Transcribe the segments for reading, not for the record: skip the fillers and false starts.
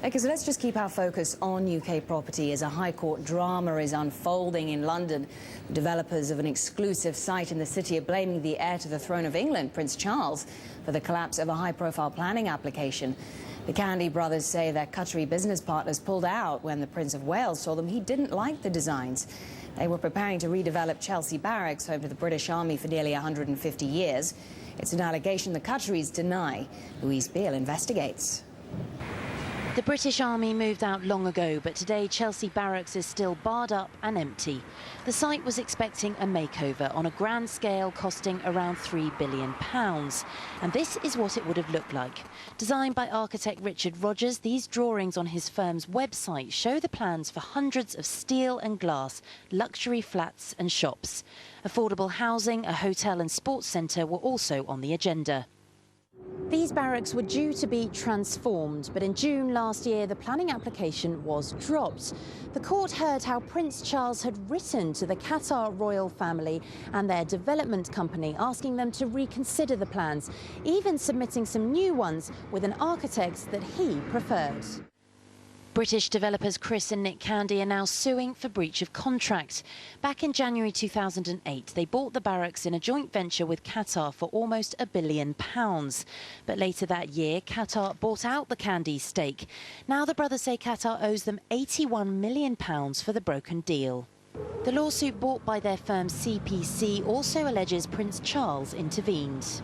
Okay, so let's just keep our focus on UK property as a High Court drama is unfolding in London. The developers of an exclusive site in the city are blaming the heir to the throne of England, Prince Charles, for the collapse of a high-profile planning application. The Candy brothers say their Qatari business partners pulled out when the Prince of Wales told them he didn't like the designs. They were preparing to redevelop Chelsea Barracks, home to the British Army for nearly 150 years. It's an allegation the Qataris deny. Louise Beale investigates. The British Army moved out long ago, but today Chelsea Barracks is still barred up and empty. The site was expecting a makeover on a grand scale costing around £3 billion. And this is what it would have looked like. Designed by architect Richard Rogers, these drawings on his firm's website show the plans for hundreds of steel and glass, luxury flats and shops. Affordable housing, a hotel and sports centre were also on the agenda. These barracks were due to be transformed, but in June last year, the planning application was dropped. The court heard how Prince Charles had written to the Qatar royal family and their development company, asking them to reconsider the plans, even submitting some new ones with an architect that he preferred. British developers Chris and Nick Candy are now suing for breach of contract. Back in January 2008, they bought the barracks in a joint venture with Qatar for almost £1 billion. But later that year, Qatar bought out the Candy stake. Now the brothers say Qatar owes them £81 million for the broken deal. The lawsuit brought by their firm CPC also alleges Prince Charles intervened.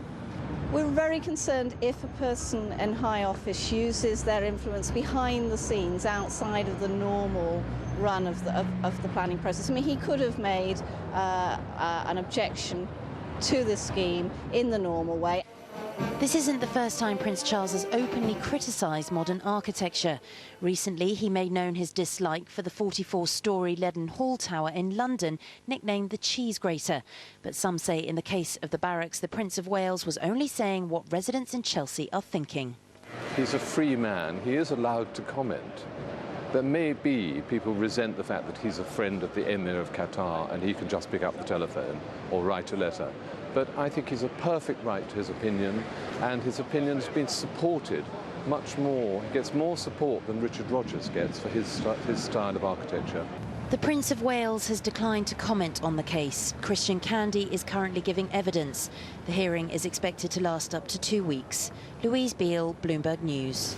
We're very concerned if a person in high office uses their influence behind the scenes, outside of the normal run of the planning process. I mean, he could have made an objection to the scheme in the normal way. This isn't the first time Prince Charles has openly criticised modern architecture. Recently, he made known his dislike for the 44-storey Leaden Hall Tower in London, nicknamed the Cheese Grater. But some say in the case of the barracks, the Prince of Wales was only saying what residents in Chelsea are thinking. He's a free man. He is allowed to comment. There may be people resent the fact that he's a friend of the Emir of Qatar and he can just pick up the telephone or write a letter. But I think he's a perfect right to his opinion, and his opinion has been supported much more. He gets more support than Richard Rogers gets for his style of architecture. The Prince of Wales has declined to comment on the case. Christian Candy is currently giving evidence. The hearing is expected to last up to 2 weeks. Louise Beale, Bloomberg News.